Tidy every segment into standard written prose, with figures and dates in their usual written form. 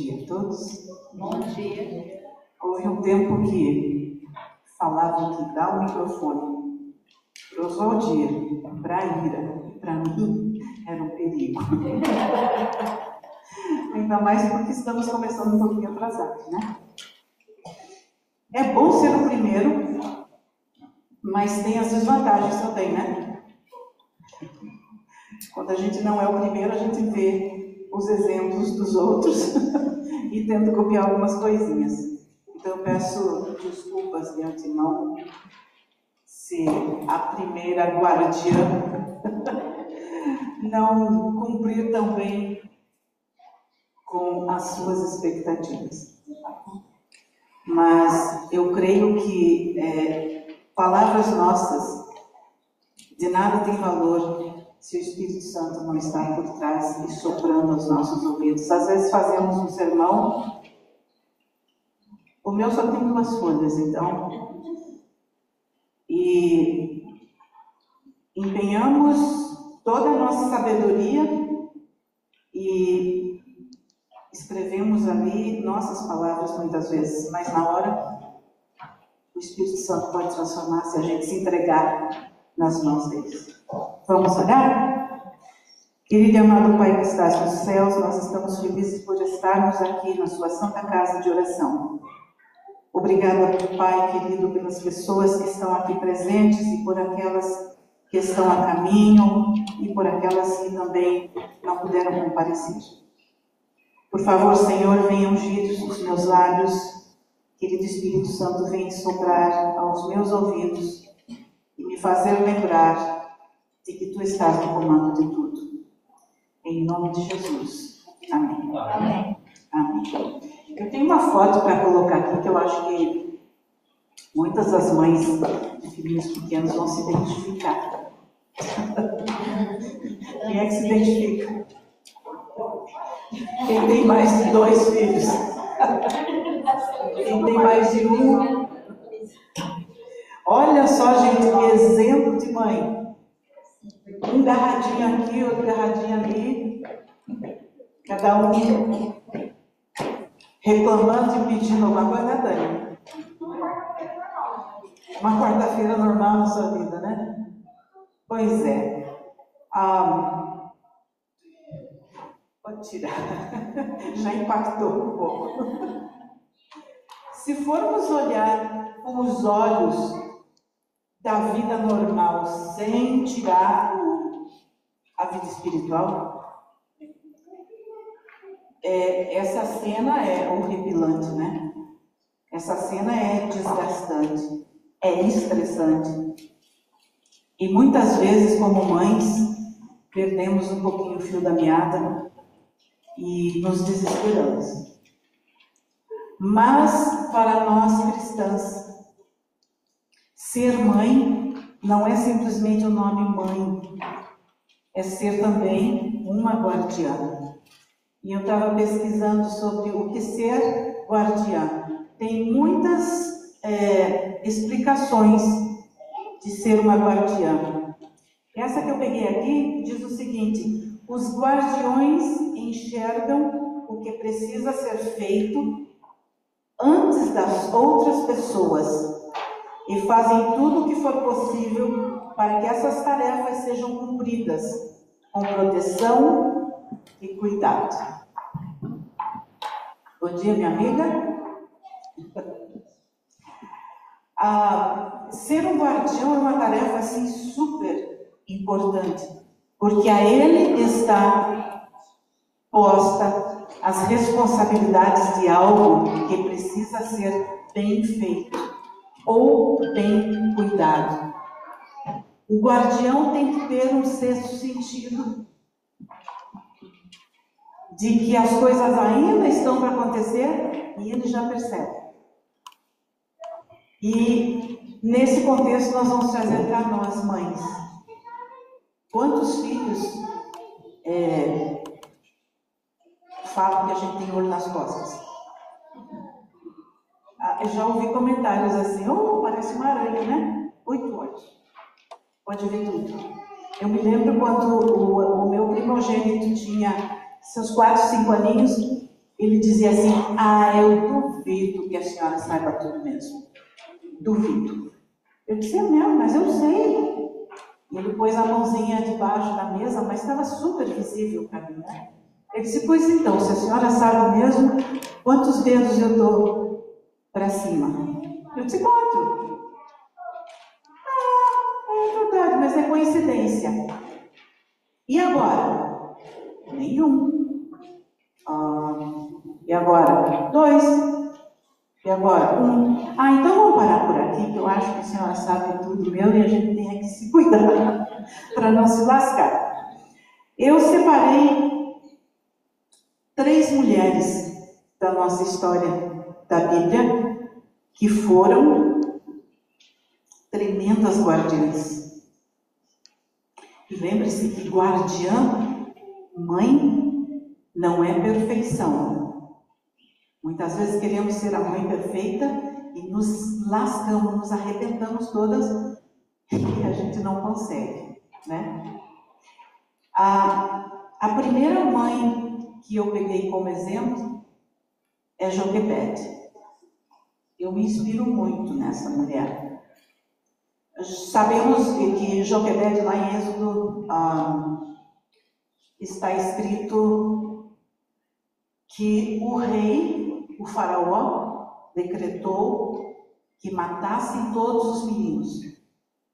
dia a todos. Bom dia. Houve um tempo que falavam que dá o microfone para o Oswaldir, para a Ira e para mim era um perigo. Ainda mais porque estamos começando um pouquinho atrasados, né? É bom ser o primeiro, mas tem as desvantagens também, né? Quando a gente não é o primeiro, a gente vê os exemplos dos outros e tenta copiar algumas coisinhas. Então eu peço desculpas de antemão se a primeira guardiã não cumprir tão bem com as suas expectativas. Mas eu creio que palavras nossas de nada tem valor se o Espírito Santo não está por trás e soprando aos nossos ouvidos. Às vezes fazemos um sermão, o meu só tem 2 folhas, então, e empenhamos toda a nossa sabedoria e escrevemos ali nossas palavras muitas vezes, mas na hora o Espírito Santo pode transformar se a gente se entregar nas mãos dele. Vamos orar? Querido e amado Pai que estás nos céus, nós estamos felizes por estarmos aqui na sua santa casa de oração. Obrigada, Pai querido, pelas pessoas que estão aqui presentes e por aquelas que estão a caminho e por aquelas que também não puderam comparecer. Por favor, Senhor, venha ungir os meus lábios, querido Espírito Santo, venha soprar aos meus ouvidos e me fazer lembrar de que Tu estás no comando de tudo. Em nome de Jesus. Amém. Amém. Amém. Eu tenho uma foto para colocar aqui que eu acho que muitas das mães de filhinhos pequenos vão se identificar. Quem é que se identifica? Quem tem mais de 2 filhos? Quem tem mais de 1? Olha só, gente, que exemplo de mãe. Um garradinho aqui, outro garradinho ali. Cada um reclamando e pedindo alguma coisa, né, Dani? Uma quarta-feira normal na sua vida, né? Pois é. Pode tirar. Já impactou um pouco. Se formos olhar com os olhos da vida normal, sem tirar a vida espiritual, essa cena é horripilante, né? Essa cena é desgastante, é estressante. E muitas vezes, como mães, perdemos um pouquinho o fio da meada e nos desesperamos. Mas, para nós cristãs, ser mãe não é simplesmente o nome mãe, é ser também uma guardiã. E eu estava pesquisando sobre o que ser guardiã. Tem muitas explicações de ser uma guardiã. Essa que eu peguei aqui diz o seguinte: os guardiões enxergam o que precisa ser feito antes das outras pessoas e fazem tudo o que for possível para que essas tarefas sejam cumpridas com proteção e cuidado. Bom dia, minha amiga. Ser um guardião é uma tarefa assim super importante, porque a ele está posta as responsabilidades de algo que precisa ser bem feito ou bem cuidado. O guardião tem que ter um sexto sentido de que as coisas ainda estão para acontecer e ele já percebe. E nesse contexto nós vamos trazer para nós, mães. Quantos filhos falam que a gente tem olho nas costas? Eu já ouvi comentários assim: parece uma aranha, né? 8 olhos. Pode ver tudo. Eu me lembro quando o meu primogênito tinha seus 4, 5 aninhos, Ele dizia assim: ah, eu duvido que a senhora saiba tudo mesmo. Duvido. Eu disse: é mesmo, mas eu sei. E ele pôs a mãozinha debaixo da mesa, mas estava super visível para mim, né? Ele disse: pois então, se a senhora sabe mesmo, quantos dedos eu dou para cima? Eu disse: 4. Ah, é verdade, mas é coincidência. E agora? Nenhum. E agora? 2. E agora? 1. Ah, então vamos parar por aqui, que eu acho que a senhora sabe tudo meu e a gente tem que se cuidar para não se lascar. Eu separei 3 mulheres da nossa história da Bíblia que foram tremendas guardiãs. E lembre-se que guardiã, mãe, não é perfeição. Muitas vezes queremos ser a mãe perfeita e nos lascamos, nos arrebentamos todas e a gente não consegue, né? A primeira mãe que eu peguei como exemplo é Joquebede. Eu me inspiro muito nessa mulher. Sabemos que Joquebede, lá em Êxodo, está escrito que o rei, o faraó, decretou que matassem todos os meninos,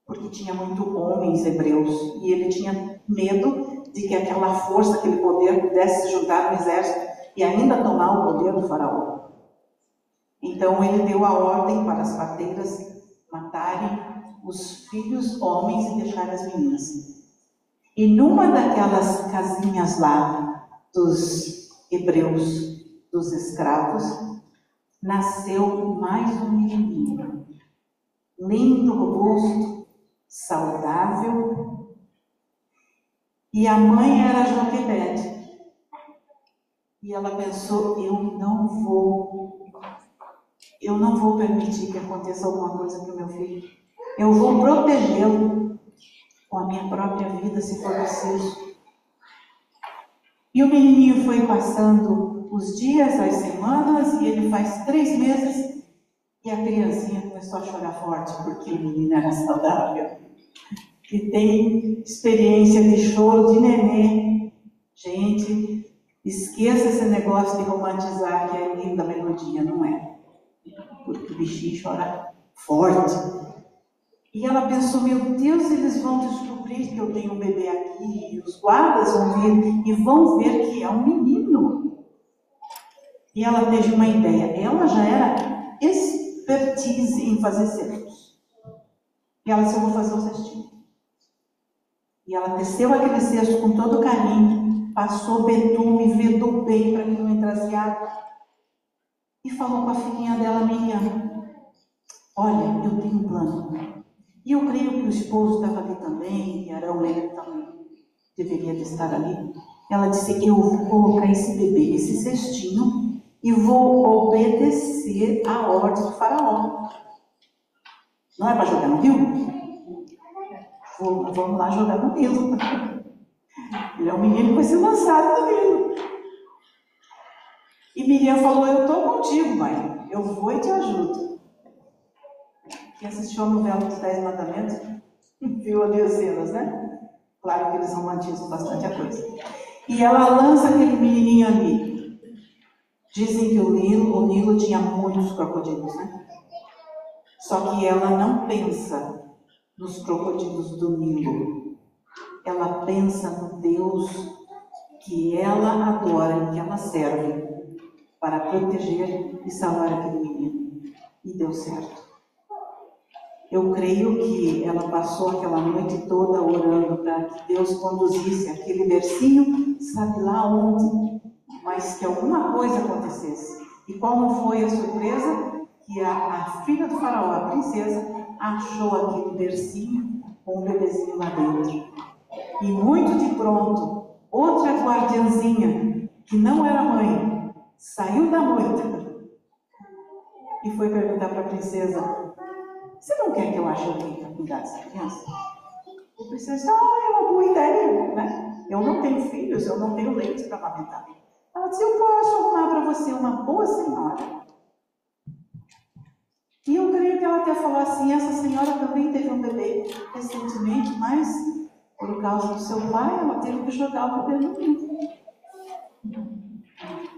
porque tinha muito homens hebreus, e ele tinha medo de que aquela força, aquele poder pudesse se juntar no exército e ainda tomar o poder do faraó. Então ele deu a ordem para as parteiras matarem os filhos homens e deixar as meninas. E numa daquelas casinhas lá dos hebreus, dos escravos, nasceu mais um menininho. Lindo, robusto, saudável. E a mãe era Joquebede. E ela pensou: eu não vou permitir que aconteça alguma coisa para o meu filho. Eu vou protegê-lo com a minha própria vida, se for preciso. E o menininho foi passando os dias, as semanas, e ele faz 3 meses, e a criancinha começou a chorar forte, porque o menino era saudável. E tem experiência de choro de neném. Gente, esqueça esse negócio de romantizar que é linda a melodia, não é? Porque o bichinho chora forte. E ela pensou: meu Deus, eles vão descobrir que eu tenho um bebê aqui, e os guardas vão vir e vão ver que é um menino. E ela teve uma ideia. Ela já era expertise em fazer cestos. E ela disse: eu vou fazer um cestinho. E ela teceu aquele cesto com todo carinho, passou betume, vedou bem para que não entrasse água. E falou com a filhinha dela, Miriam: olha, eu tenho um plano. E eu creio que o esposo estava ali também, e Arão, ele também deveria de estar ali. Ela disse: eu vou colocar esse bebê, esse cestinho, e vou obedecer a ordem do faraó. Não é para jogar no rio? Vamos lá jogar no Nilo. Ele é um menino que vai ser lançado no Nilo. E Miriam falou: eu estou contigo, mãe. Eu vou e te ajudo. Quem assistiu a novela dos 10 Mandamentos viu ali as cenas, né? Claro que eles romantizam bastante a coisa. E ela lança aquele menininho ali. Dizem que o Nilo tinha muitos crocodilos, né? Só que ela não pensa nos crocodilos do Nilo. Ela pensa no Deus que ela adora e que ela serve para proteger e salvar aquele menino. E deu certo. Eu creio que ela passou aquela noite toda orando para que Deus conduzisse aquele versinho, sabe lá onde, mas que alguma coisa acontecesse. E qual não foi a surpresa? Que a filha do faraó, a princesa, achou aquele versinho com um bebezinho lá dentro. E muito de pronto, outra guardiãzinha, que não era mãe, saiu da moita e foi perguntar para a princesa: você não quer que eu ache alguém para cuidar dessa criança? A princesa disse: é uma boa ideia, né? Eu não tenho filhos, eu não tenho leite para amamentar. Ela disse, eu posso arrumar para você uma boa senhora. E eu creio que ela até falou assim, essa senhora também teve um bebê recentemente, mas por causa do seu pai, ela teve que jogar o bebê no rio.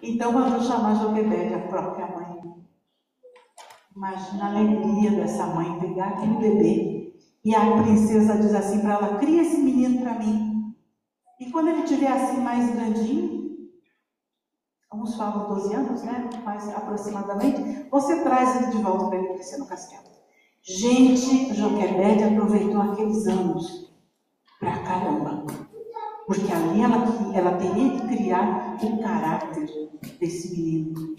Então mandou chamar Joquebede, a própria mãe. Imagina a alegria dessa mãe pegar aquele bebê. E a princesa diz assim para ela, cria esse menino para mim. E quando ele estiver assim mais grandinho, uns falam 12 anos, né? Mais aproximadamente, você traz ele de volta para ele crescer no castelo. Gente, Joquebede aproveitou aqueles anos pra caramba. Porque ali ela teria que criar o caráter desse menino.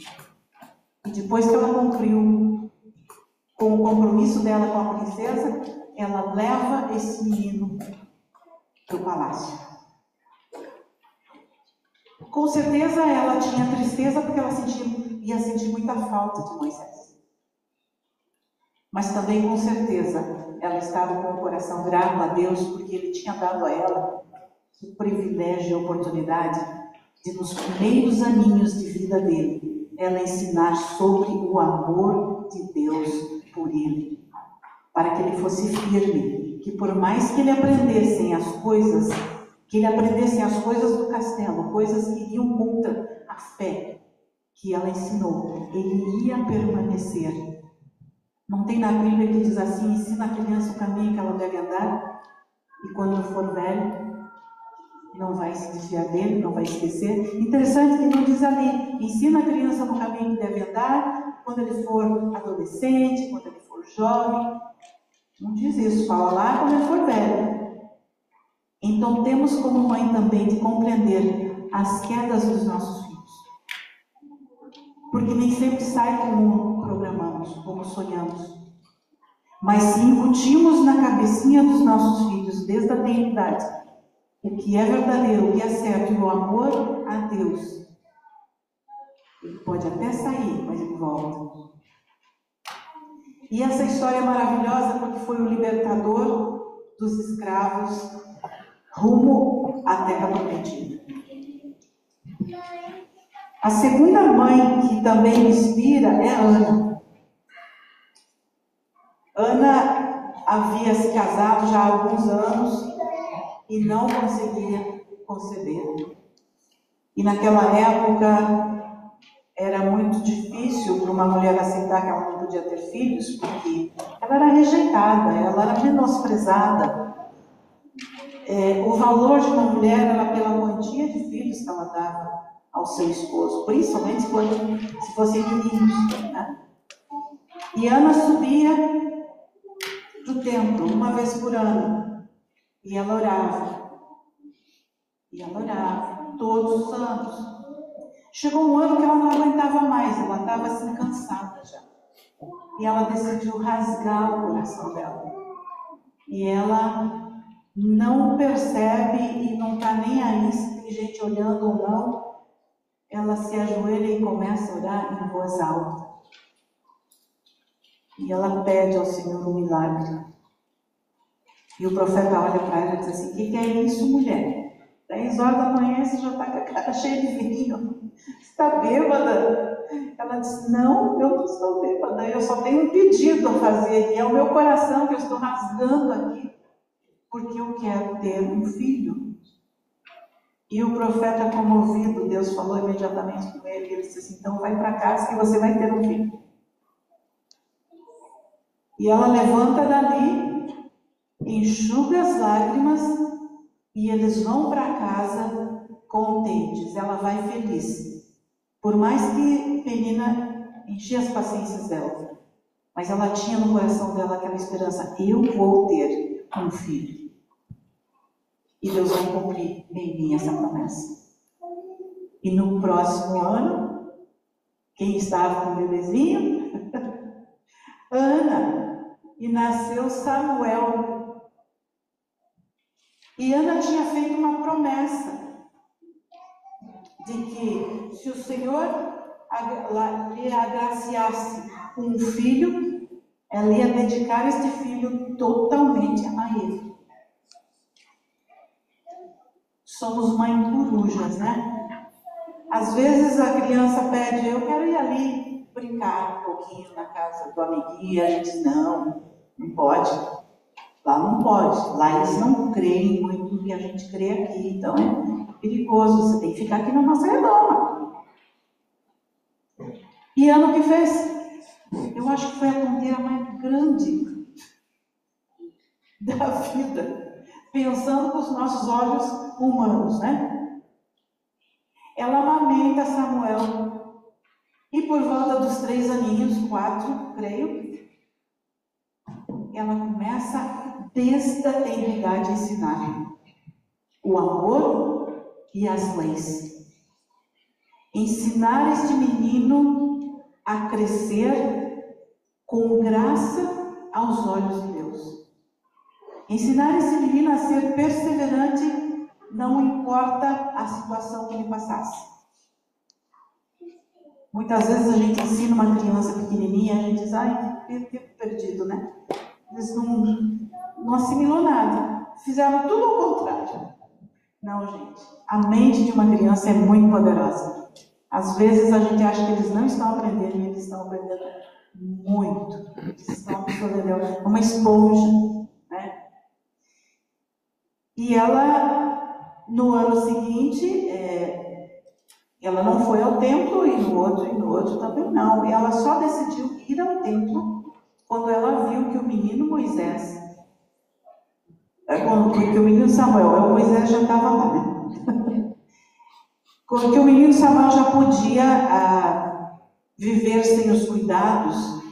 E depois que ela concluiu com o compromisso dela com a princesa, ela leva esse menino para o palácio. Com certeza ela tinha tristeza porque ela ia sentir muita falta de Moisés. Mas também com certeza ela estava com o coração grato a Deus porque Ele tinha dado a ela o privilégio e a oportunidade de, nos primeiros aninhos de vida dele, ela ensinar sobre o amor de Deus por ele, para que ele fosse firme, que por mais que ele aprendesse as coisas do castelo, coisas que iriam contra a fé que ela ensinou, ele ia permanecer. Não tem na Bíblia que diz assim, ensina a criança o caminho que ela deve andar, e quando for velho, não vai se desviar dele, não vai esquecer. Interessante que não diz ali, ensina a criança no caminho que deve andar, quando ele for adolescente, quando ele for jovem. Não diz isso, fala lá quando ele for velho. Então temos como mãe também de compreender as quedas dos nossos filhos. Porque nem sempre sai como programamos, como sonhamos. Mas se incutimos na cabecinha dos nossos filhos, desde a tenridade, o que é verdadeiro, o que é certo, o amor a Deus, ele pode até sair, mas ele volta. E essa história é maravilhosa porque foi o libertador dos escravos rumo à Terra Prometida. A segunda mãe que também me inspira é Ana. Ana havia se casado já há alguns anos e não conseguia conceber. E naquela época era muito difícil para uma mulher aceitar que ela não podia ter filhos, porque ela era rejeitada, ela era menosprezada. O valor de uma mulher era pela quantia de filhos que ela dava ao seu esposo, principalmente se fossem meninos, né? E Ana subia do templo uma vez por ano, e ela orava, todos os anos. Chegou um ano que ela não aguentava mais, ela estava assim cansada já. E ela decidiu rasgar o coração dela. E ela não percebe e não está nem aí se tem gente olhando ou não. Ela se ajoelha e começa a orar em voz alta. E ela pede ao Senhor um milagre. E o profeta olha para ela e diz assim, o que é isso, mulher? 10 horas da manhã você já está com a cara cheia de vinho. Você está bêbada? Ela diz, não, eu não estou bêbada, eu só tenho um pedido a fazer, e é o meu coração que eu estou rasgando aqui, porque eu quero ter um filho. E o profeta, comovido, Deus falou imediatamente com ele, e ele disse assim, então vai para casa que você vai ter um filho. E ela levanta dali, enxuga as lágrimas, e eles vão para casa contentes, ela vai feliz. Por mais que Penina enchia as paciências dela, mas ela tinha no coração dela aquela esperança, eu vou ter um filho. E Deus vai cumprir em mim essa promessa. E no próximo ano, quem estava com o bebezinho? Ana. E nasceu Samuel. E Ana tinha feito uma promessa de que se o Senhor lhe agraciasse com um filho, ela ia dedicar este filho totalmente a ele. Somos mãe corujas, né? Às vezes a criança pede, eu quero ir ali brincar um pouquinho na casa do amiguinho, e a gente diz, não pode. Lá não pode. Lá eles não creem muito no que a gente crê aqui. Então é perigoso. Você tem que ficar aqui na nossa redoma. E ano que fez? Eu acho que foi a tonteira mais grande da vida. Pensando com os nossos olhos humanos, né? Ela amamenta Samuel. E por volta dos 3 aninhos, 4, creio, ela começa desde a tenridade a ensinar o amor e as leis. Ensinar este menino a crescer com graça aos olhos de Deus. Ensinar esse menino a ser perseverante, não importa a situação que ele passasse. Muitas vezes a gente ensina uma criança pequenininha, a gente diz, ai, que tempo perdido, né? Eles não assimilou nada. Fizeram tudo ao contrário. Não, gente. A mente de uma criança é muito poderosa. Às vezes a gente acha que eles não estão aprendendo e eles estão aprendendo muito. Eles estão absorvendo uma esponja, né? E ela, no ano seguinte, ela não foi ao templo e no outro também não. E ela só decidiu ir ao templo quando ela viu que o menino Moisés, que o menino Samuel, o Moisés já estava lá, né? Que o menino Samuel já podia viver sem os cuidados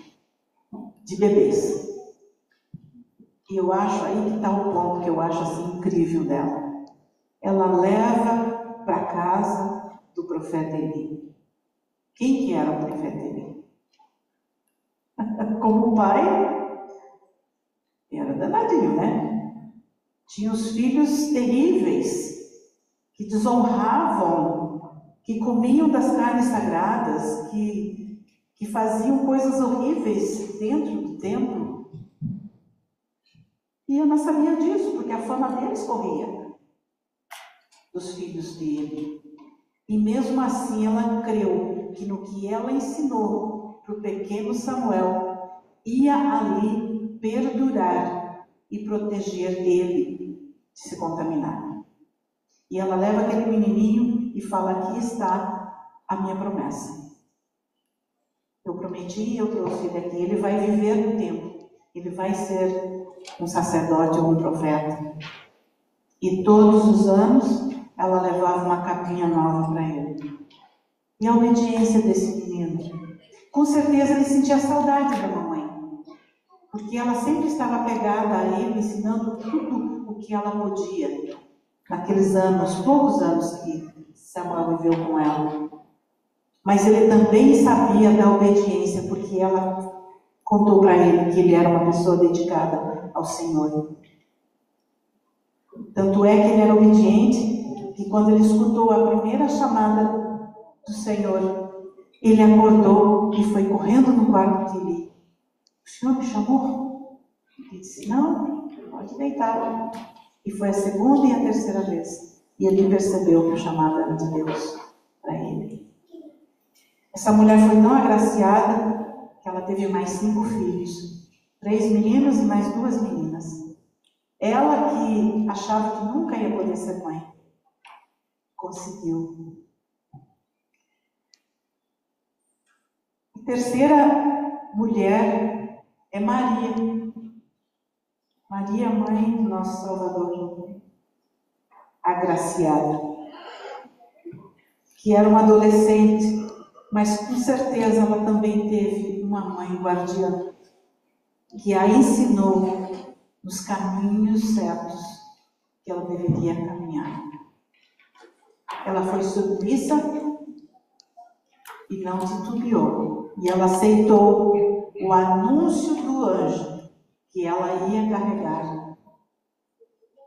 de bebês. E eu acho, aí que está o ponto que eu acho assim incrível dela. Ela leva para casa do profeta Eli. Quem que era o profeta Eli? Como pai, era danadinho, né? Tinha os filhos terríveis, que desonravam, que comiam das carnes sagradas, que faziam coisas horríveis dentro do templo. E eu não sabia disso, porque a fama deles corria, dos filhos dele. E mesmo assim ela creu que no que ela ensinou para o pequeno Samuel, ia ali perdurar e proteger ele de se contaminar. E ela leva aquele menininho e fala, aqui está a minha promessa. Eu prometi, eu trouxe ele aqui, ele vai viver no templo, ele vai ser um sacerdote ou um profeta. E todos os anos ela levava uma capinha nova para ele. E a obediência desse menino. Com certeza ele sentia saudade da mamãe, porque ela sempre estava apegada a ele, ensinando tudo o que ela podia, naqueles anos, poucos anos que Samuel viveu com ela. Mas ele também sabia da obediência, porque ela contou para ele que ele era uma pessoa dedicada ao Senhor. Tanto é que ele era obediente, que quando ele escutou a primeira chamada do Senhor, ele acordou e foi correndo no quarto de Eli. O Senhor me chamou? Ele disse, não, pode deitar. E foi a segunda e a terceira vez. E ele percebeu que o chamado era de Deus para ele. Essa mulher foi tão agraciada que ela teve mais 5 filhos. 3 meninos e mais 2 meninas. Ela que achava que nunca ia poder ser mãe, conseguiu. A terceira mulher é Maria. Maria, mãe do nosso Salvador, agraciada, que era uma adolescente, mas com certeza ela também teve uma mãe guardiã, que a ensinou nos caminhos certos que ela deveria caminhar. Ela foi submissa e não titubeou. E ela aceitou o anúncio do anjo que ela ia carregar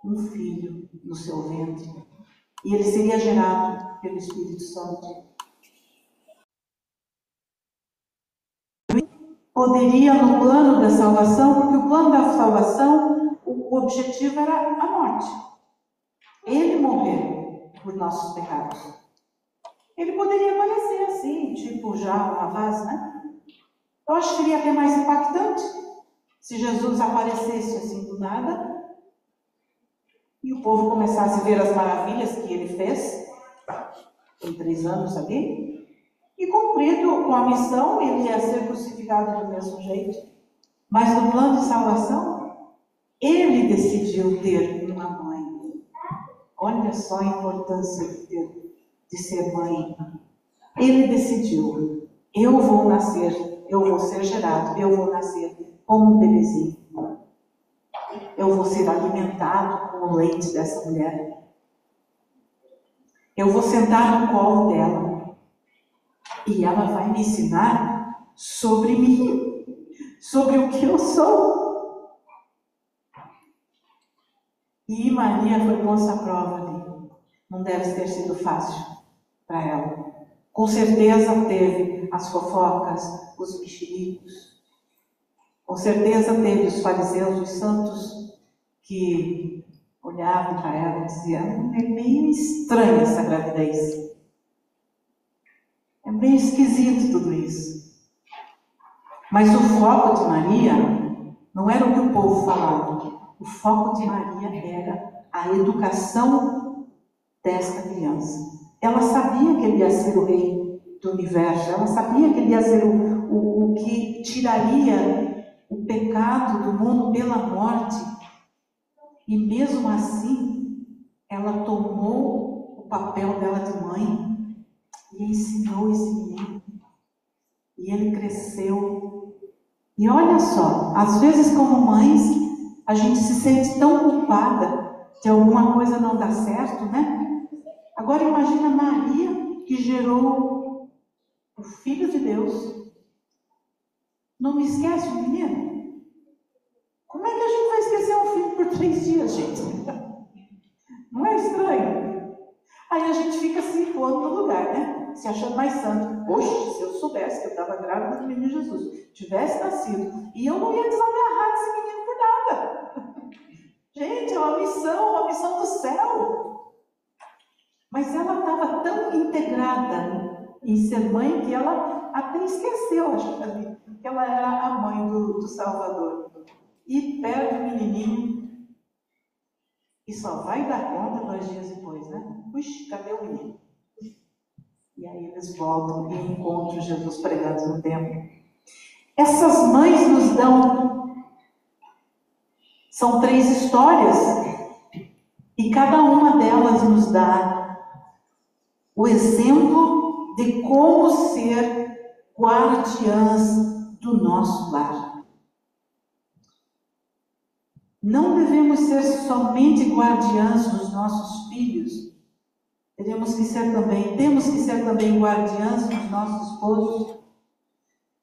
um filho no seu ventre. E ele seria gerado pelo Espírito Santo. Poderia no plano da salvação, porque o plano da salvação, o objetivo era a morte. Ele morreu por nossos pecados. Ele poderia aparecer assim, tipo já uma vaz, né? Eu acho que seria até mais impactante se Jesus aparecesse assim do nada e o povo começasse a ver as maravilhas que ele fez em 3 anos ali. E cumprido com a missão, ele ia ser crucificado do mesmo jeito. Mas no plano de salvação, ele decidiu ter uma mãe. Olha só a importância de ser mãe. Ele decidiu, eu vou nascer, eu vou ser gerado, eu vou nascer como um bebezinho. Eu vou ser alimentado com o leite dessa mulher. Eu vou sentar no colo dela. E ela vai me ensinar sobre mim, sobre o que eu sou. E Maria foi posta à prova ali. Não deve ter sido fácil para ela. Com certeza teve as fofocas, os mexericos. Com certeza teve os fariseus, os santos, que olhavam para ela e diziam: é meio estranha essa gravidez. É meio esquisito tudo isso. Mas o foco de Maria não era o que o povo falava. O foco de Maria era a educação desta criança. Ela sabia que ele ia ser o rei do universo. Ela sabia que ele ia ser o que tiraria o pecado do mundo pela morte. E mesmo assim, ela tomou o papel dela de mãe e ensinou esse menino. E ele cresceu. E olha só, às vezes como mães, a gente se sente tão culpada de alguma coisa não dar certo, né? Agora imagina Maria, que gerou o Filho de Deus. Não me esquece o menino? Como é que a gente vai esquecer um filho por 3 dias, gente? Não é estranho? Aí a gente fica se pondo no lugar, né? Se achando mais santo. Poxa, se eu soubesse que eu estava grávida do menino Jesus, tivesse nascido, e eu não ia desagarrar desse menino por nada. Gente, é uma missão do céu. Mas ela estava tão integrada em ser mãe que ela até esqueceu, acho que ela era a mãe do Salvador. E perde o menininho e só vai dar conta 2 dias depois, né? Puxa, cadê o menino? E aí eles voltam e encontram Jesus pregando no templo. Essas mães nos dão... São 3 histórias. E cada uma delas nos dá o exemplo de como ser guardiãs do nosso lar. Não devemos ser somente guardiãs dos nossos filhos. Temos que ser também guardiãs dos nossos esposos.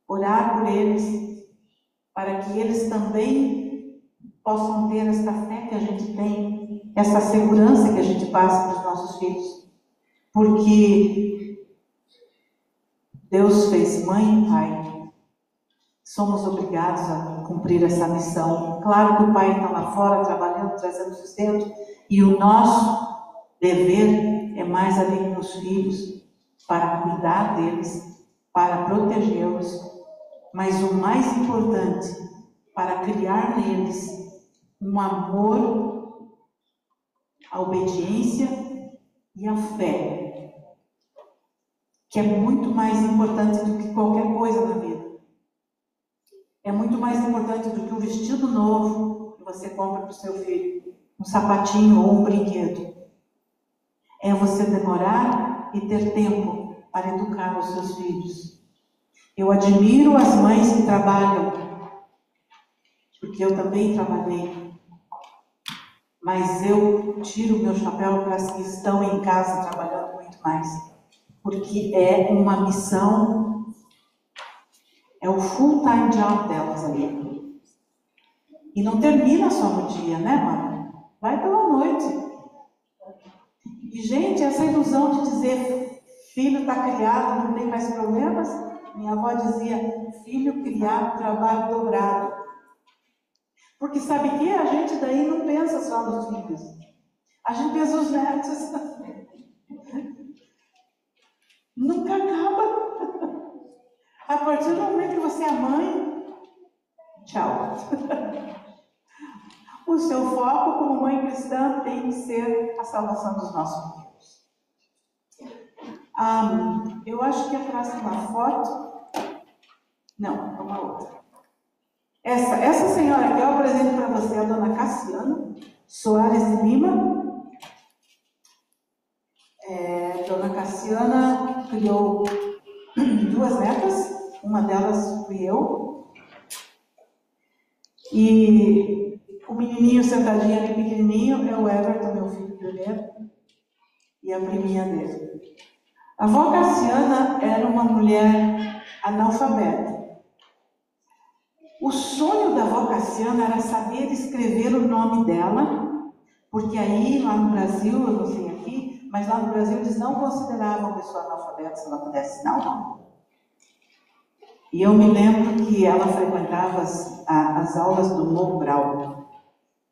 Orar por eles, para que eles também possam ter esta fé que a gente tem, essa segurança que a gente passa para os nossos filhos. Porque Deus fez mãe e pai. Somos obrigados a cumprir essa missão. Claro que o pai está lá fora trabalhando, trazendo sustento, e o nosso dever é mais ali com os filhos, para cuidar deles, para protegê-los, mas o mais importante, para criar neles um amor, a obediência e a fé, que é muito mais importante do que qualquer coisa na vida. É muito mais importante do que um vestido novo que você compra para o seu filho, um sapatinho ou um brinquedo. É você demorar e ter tempo para educar os seus filhos. Eu admiro as mães que trabalham, porque eu também trabalhei. Mas eu tiro o meu chapéu para as que estão em casa trabalhando muito mais. Porque é uma missão, é o full-time job delas ali. E não termina só no dia, né, mãe? Vai pela noite. E, gente, essa ilusão de dizer filho está criado, não tem mais problemas. Minha avó dizia, filho criado, trabalho dobrado. Porque sabe o que? A gente daí não pensa só nos filhos. A gente pensa nos netos. Nunca acaba. A partir do momento que você é mãe, tchau. O seu foco como mãe cristã tem que ser a salvação dos nossos filhos. Eu acho que a próxima foto... Não, uma outra. Essa senhora aqui eu apresento para você, a dona Cassiana Soares de Lima. Dona Cassiana criou 2 netas, uma delas fui eu. E o menininho sentadinho ali, pequenininho, é o Everton, meu filho primeiro, e a priminha dele. A avó Cassiana era uma mulher analfabeta. O sonho da avó Cassiana era saber escrever o nome dela, porque aí, lá no Brasil, eu não sei aqui, mas lá no Brasil eles não consideravam a pessoa analfabeta se ela pudesse dar o nome. E eu me lembro que ela frequentava as aulas do Mobral,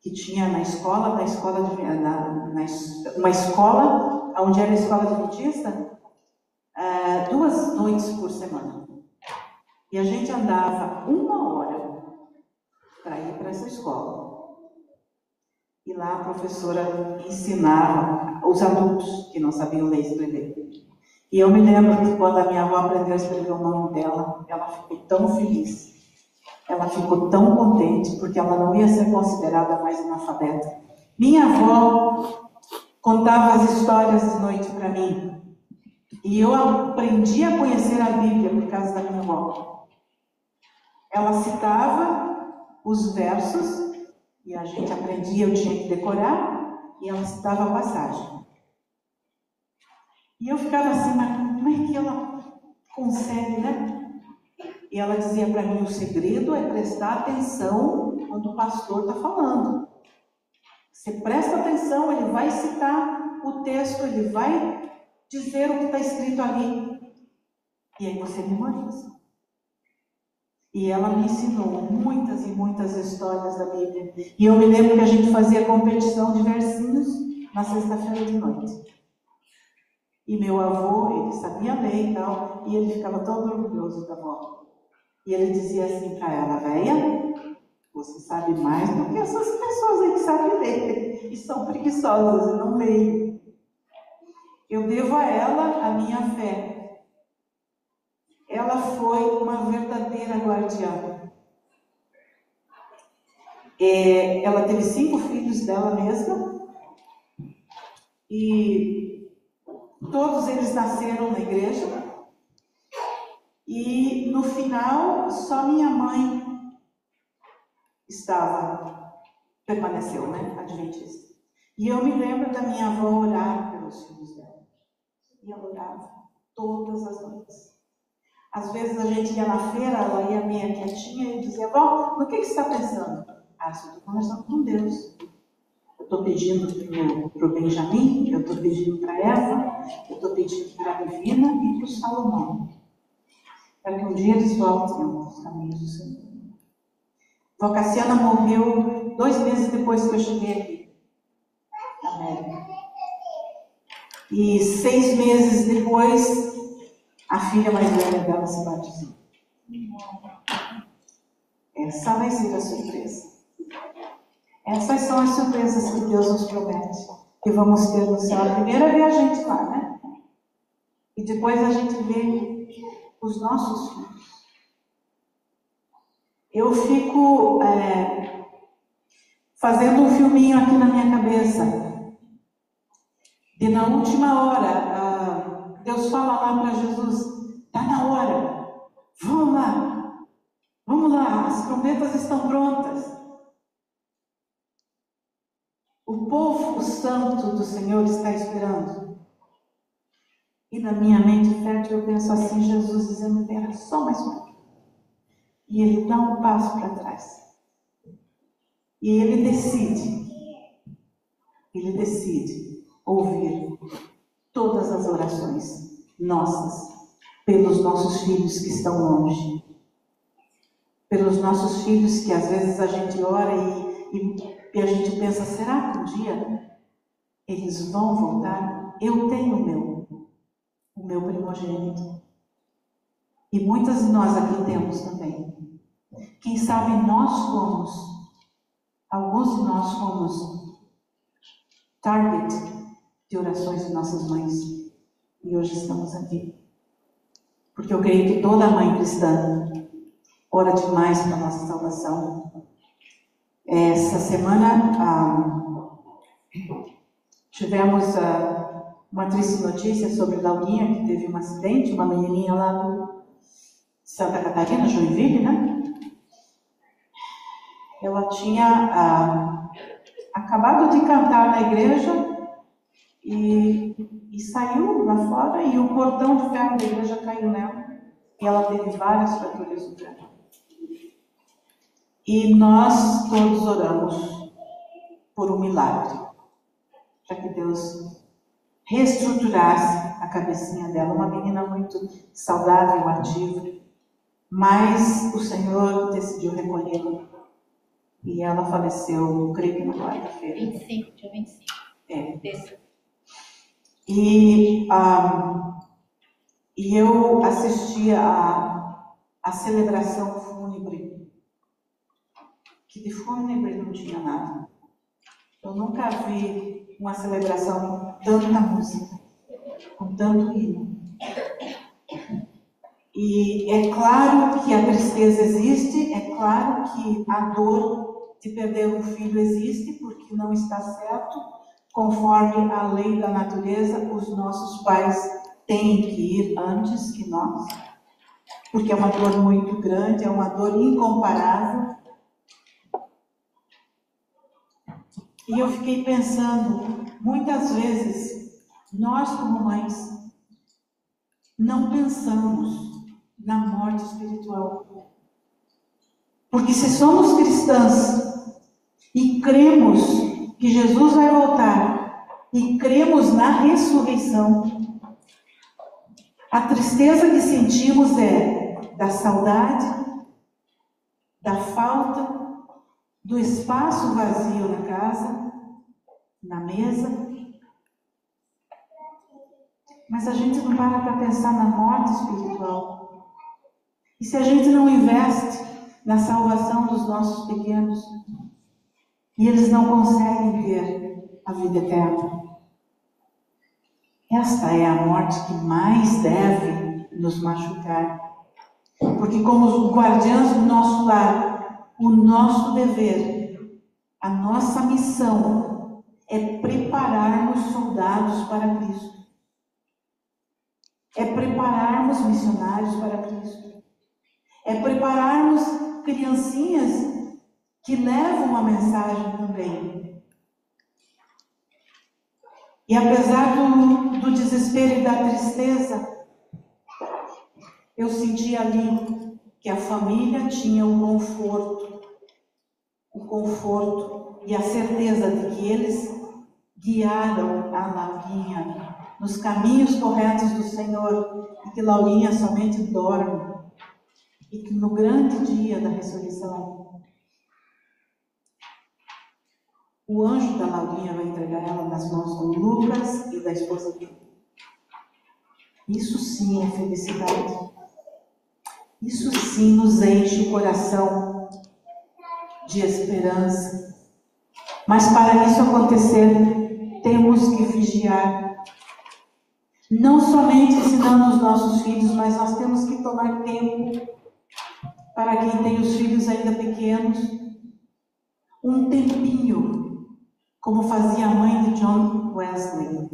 que tinha uma escola onde era a escola adventista, 2 noites por semana. E a gente andava 1 hora para ir para essa escola. E lá a professora ensinava os adultos que não sabiam ler e escrever. E eu me lembro que quando a minha avó aprendeu a escrever o nome dela, ela ficou tão feliz. Ela ficou tão contente, porque ela não ia ser considerada mais analfabeta. Minha avó contava as histórias de noite para mim. E eu aprendi a conhecer a Bíblia por causa da minha avó. Ela citava os versos, e a gente aprendia, eu tinha que decorar, e ela citava a passagem. E eu ficava assim, mas como é que ela consegue, né? E ela dizia para mim, o segredo é prestar atenção quando o pastor está falando. Você presta atenção, ele vai citar o texto, ele vai dizer o que está escrito ali. E aí você memoriza. E ela me ensinou muitas e muitas histórias da Bíblia. E eu me lembro que a gente fazia competição de versinhos na sexta-feira de noite. E meu avô, ele sabia ler e tal, e ele ficava todo orgulhoso da avó. E ele dizia assim para ela, véia, você sabe mais do que essas pessoas aí que sabem ler e são preguiçosas e não leem. Eu devo a ela a minha fé. Ela foi uma verdadeira guardiã. Ela teve 5 filhos dela mesma e todos eles nasceram na igreja. E no final, só minha mãe permaneceu, né, adventista. E eu me lembro da minha avó orar pelos filhos dela. E ela orava todas as noites. Às vezes a gente ia na feira, ela ia meio quietinha e dizia, vó, no que você está pensando? Eu estou conversando com Deus. Eu estou pedindo para o Benjamin, eu estou pedindo para Eva, eu estou pedindo para a Divina e para o Salomão. Para que um dia eles voltem aos caminhos do Senhor. Vó Cassiana morreu 2 meses depois que eu cheguei aqui, na América. E 6 meses depois, a filha mais velha dela se batizou. Essa vai ser a surpresa. Essas são as surpresas que Deus nos promete, que vamos ter no céu. A primeira é ver a gente lá, né? E depois a gente vê os nossos filhos. Eu fico fazendo um filminho aqui na minha cabeça. E na última hora, Deus fala lá para Jesus, está na hora, vamos lá, as trombetas estão prontas. O povo santo do Senhor está esperando. E na minha mente fértil eu penso assim, Jesus dizendo, era só mais um pouquinho. E ele dá um passo para trás. E ele decide ouvir todas as orações nossas, pelos nossos filhos que estão longe, pelos nossos filhos que às vezes a gente ora e a gente pensa, será que um dia eles vão voltar? Eu tenho o meu. o meu primogênito. E muitas de nós aqui temos também. Quem sabe alguns de nós fomos target de orações de nossas mães. E hoje estamos aqui. Porque eu creio que toda mãe cristã ora demais para a nossa salvação. Essa semana tivemos uma triste notícia sobre Laurinha, que teve um acidente, uma menininha lá de Santa Catarina, Joinville, né? Ela tinha acabado de cantar na igreja e saiu lá fora e o portão de ferro da igreja caiu nela. E ela teve várias fraturas no ferro. E nós todos oramos por um milagre, para que Deus reestruturasse a cabecinha dela. Uma menina muito saudável, ativa, mas o Senhor decidiu recolhê-la. E ela faleceu, creio que na quarta-feira. 25, dia 25. É. Desse. E eu assisti a celebração fúnebre, que de fúnebre não tinha nada. Eu nunca vi uma celebração com tanta música, com tanto hino. E é claro que a tristeza existe, é claro que a dor de perder um filho existe, porque não está certo, conforme a lei da natureza, os nossos pais têm que ir antes que nós, porque é uma dor muito grande, é uma dor incomparável. E eu fiquei pensando, muitas vezes, nós como mães, não pensamos na morte espiritual. Porque se somos cristãs e cremos que Jesus vai voltar e cremos na ressurreição, a tristeza que sentimos é da saudade, da falta, do espaço vazio na casa, na mesa. Mas a gente não para pensar na morte espiritual. E se a gente não investe na salvação dos nossos pequenos, e eles não conseguem ter a vida eterna, esta é a morte que mais deve nos machucar. Porque como guardiãs do nosso lar, o nosso dever, a nossa missão é prepararmos soldados para Cristo. É prepararmos missionários para Cristo. É prepararmos criancinhas que levam a mensagem também. E apesar do desespero e da tristeza, eu senti ali que a família tinha o conforto e a certeza de que eles guiaram a Laurinha nos caminhos corretos do Senhor, e que Laurinha somente dorme, e que no grande dia da ressurreição, o anjo da Laurinha vai entregar ela nas mãos do Lucas e da esposa dele. Isso sim é felicidade. Isso sim nos enche o coração de esperança. Mas para isso acontecer, temos que vigiar. Não somente ensinando os nossos filhos, mas nós temos que tomar tempo para quem tem os filhos ainda pequenos. Um tempinho, como fazia a mãe de John Wesley,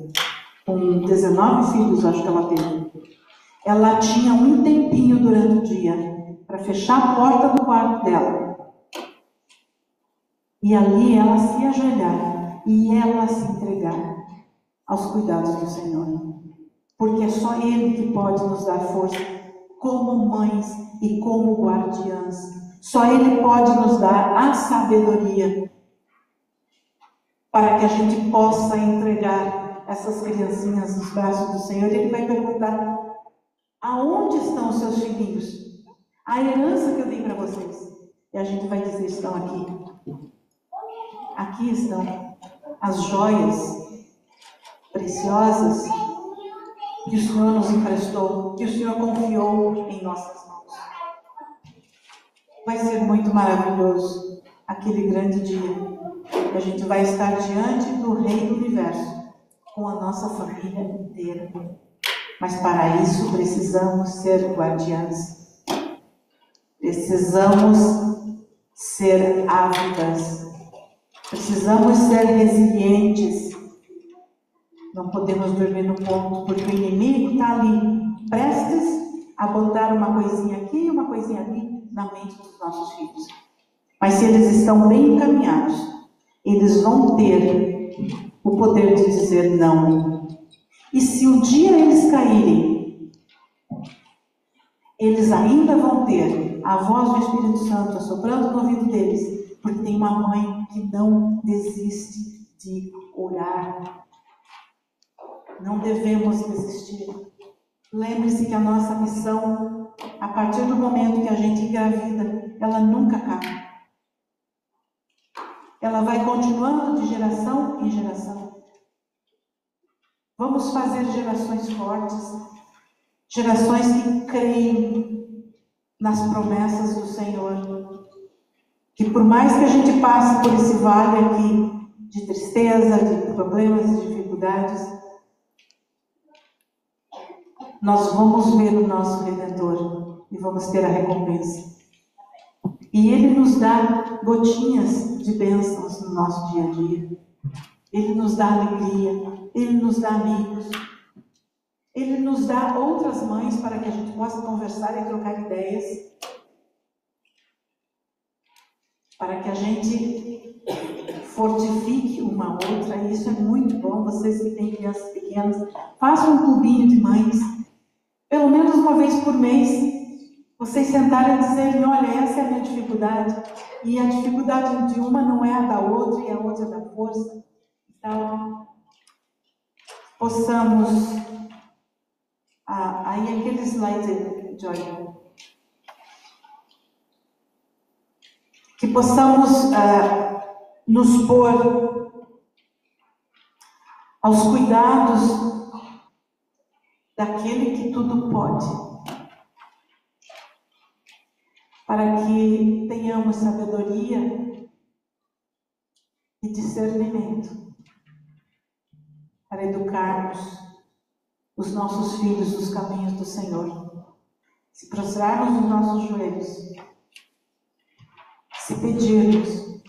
com 19 filhos, acho que ela teve. Ela tinha um tempinho durante o dia para fechar a porta do quarto dela. E ali ela se ajoelhar e ela se entregar aos cuidados do Senhor. Porque é só Ele que pode nos dar força como mães e como guardiãs. Só Ele pode nos dar a sabedoria para que a gente possa entregar essas criancinhas nos braços do Senhor. Ele vai perguntar: aonde estão os seus filhinhos? A herança que eu dei para vocês. E a gente vai dizer: estão aqui. Aqui estão as joias preciosas que o Senhor nos emprestou, que o Senhor confiou em nossas mãos. Vai ser muito maravilhoso aquele grande dia, que a gente vai estar diante do Rei do Universo, com a nossa família inteira. Mas para isso precisamos ser guardiãs, precisamos ser ávidas, precisamos ser resilientes. Não podemos dormir no ponto, porque o inimigo está ali, prestes a botar uma coisinha aqui e uma coisinha ali na mente dos nossos filhos. Mas se eles estão bem encaminhados, eles vão ter o poder de dizer não. E se um dia eles caírem, eles ainda vão ter a voz do Espírito Santo assoprando no ouvido deles, porque tem uma mãe que não desiste de orar. Não devemos desistir. Lembre-se que a nossa missão, a partir do momento que a gente engravida, ela nunca acaba. Ela vai continuando de geração em geração. Vamos fazer gerações fortes, gerações que creem nas promessas do Senhor. Que por mais que a gente passe por esse vale aqui de tristeza, de problemas e dificuldades, nós vamos ver o nosso Redentor e vamos ter a recompensa. E Ele nos dá gotinhas de bênçãos no nosso dia a dia. Ele nos dá alegria, Ele nos dá amigos, Ele nos dá outras mães para que a gente possa conversar e trocar ideias, para que a gente fortifique uma outra, e isso é muito bom. Vocês que têm crianças pequenas, façam um clubinho de mães, pelo menos uma vez por mês, vocês sentarem e dizerem: olha, essa é a minha dificuldade, e a dificuldade de uma não é a da outra, e a outra é da força. Então, possamos, aí aquele slide, Joy, que possamos nos pôr aos cuidados daquele que tudo pode, para que tenhamos sabedoria e discernimento para educarmos os nossos filhos nos caminhos do Senhor. Se prostrarmos os nossos joelhos, se pedirmos,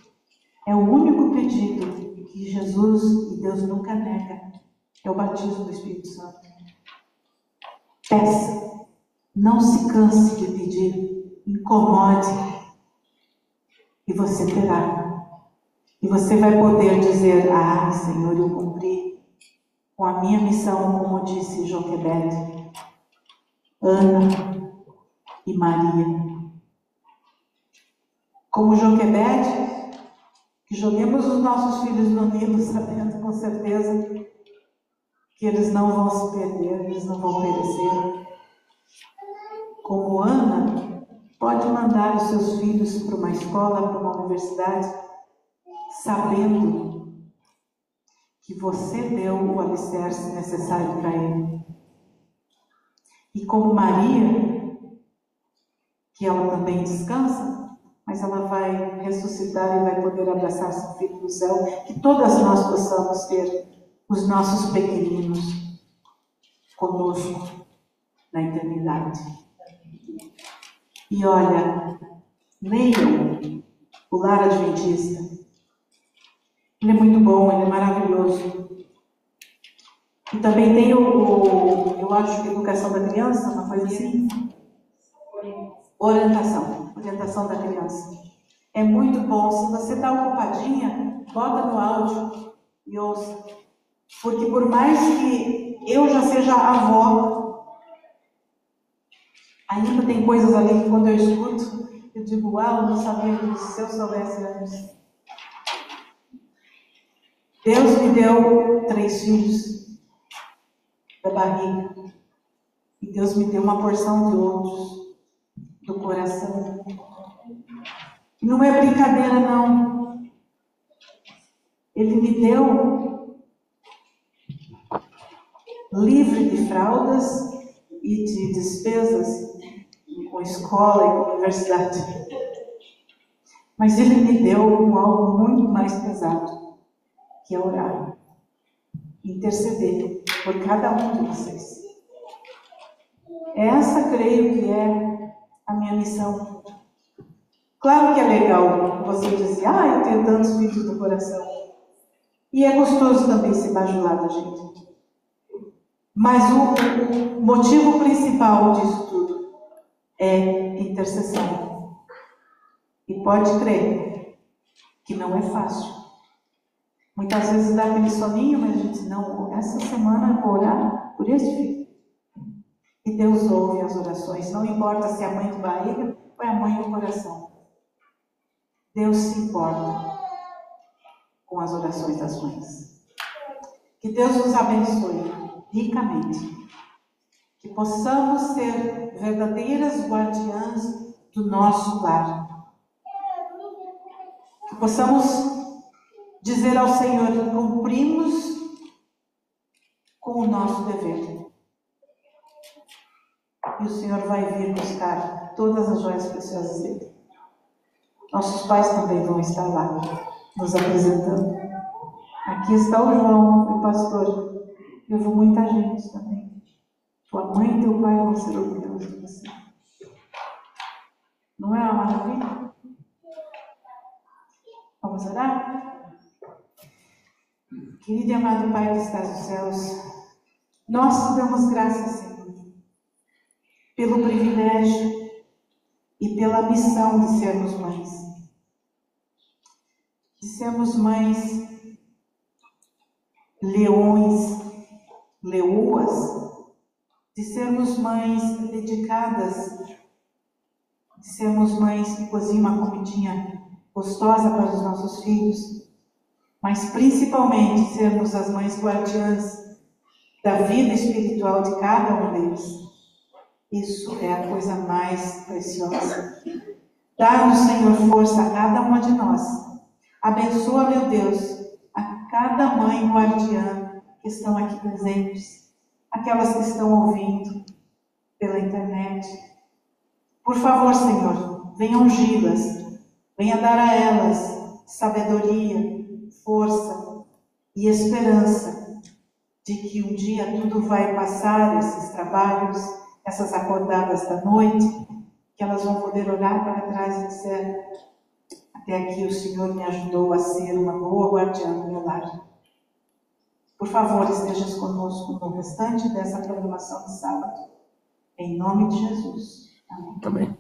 é o único pedido que Jesus e Deus nunca nega, é o batismo do Espírito Santo. Peça, não se canse de pedir, incomode, e você terá. E você vai poder dizer: ah, Senhor, eu cumpri com a minha missão, como disse Joquebede, Ana e Maria. Como Joquebede, que joguemos os nossos filhos no Nilo, sabendo com certeza que eles não vão se perder, eles não vão perecer. Como Ana, pode mandar os seus filhos para uma escola, para uma universidade, sabendo que você deu o alicerce necessário para ele. E como Maria, que ela também descansa, mas ela vai ressuscitar e vai poder abraçar seu filho no céu, que todas nós possamos ter os nossos pequeninos conosco na eternidade. E olha, leiam o Lar Adventista. Ele é muito bom, ele é maravilhoso. E também tem eu acho que educação da criança, uma coisa assim. Orientação da criança. É muito bom. Se você está ocupadinha, bota no áudio e ouça. Porque por mais que eu já seja avó, ainda tem coisas ali que quando eu escuto, eu digo: uau, não sabia disso, se eu soubesse antes. Deus me deu 3 filhos da barriga. E Deus me deu uma porção de outros do coração. Não é brincadeira, não. Ele me deu livre de fraldas e de despesas com escola e com universidade. Mas Ele me deu algo muito mais pesado, que é orar, interceder por cada um de vocês. Essa, creio que é a minha missão. Claro que é legal você dizer, eu tenho tantos filhos do coração. E é gostoso também se bajular da gente. Mas o motivo principal disso tudo é intercessão. E pode crer que não é fácil. Muitas vezes dá aquele soninho, mas a gente diz, não, essa semana eu vou orar por este filho. E Deus ouve as orações, não importa se é a mãe de barriga ou é a mãe do coração. Deus se importa com as orações das mães. Que Deus nos abençoe ricamente. Que possamos ser verdadeiras guardiãs do nosso lar. Que possamos dizer ao Senhor que cumprimos com o nosso dever. E o Senhor vai vir buscar todas as joias preciosas dele. Nossos pais também vão estar lá, nos apresentando. Aqui está o João, o pastor. Levou muita gente também. Tua mãe e teu pai vão ser orgulhosos de você. Não é uma maravilha? Vamos orar? Querido e amado Pai que estás nos céus, nós te damos graças, Senhor, pelo privilégio e pela missão de sermos mães. De sermos mães leões, leoas, de sermos mães dedicadas, de sermos mães que cozinham uma comidinha gostosa para os nossos filhos, mas principalmente sermos as mães guardiãs da vida espiritual de cada um deles. Isso é a coisa mais preciosa. Dá-nos, Senhor, força a cada uma de nós. Abençoa, meu Deus, a cada mãe guardiã que estão aqui presentes, aquelas que estão ouvindo pela internet. Por favor, Senhor, venha ungí-las, venha dar a elas sabedoria, força e esperança de que um dia tudo vai passar, esses trabalhos, essas acordadas da noite, que elas vão poder olhar para trás e dizer: até aqui o Senhor me ajudou a ser uma boa guardiã do meu lar. Por favor, estejas conosco no restante dessa programação de sábado. Em nome de Jesus. Amém. Amém.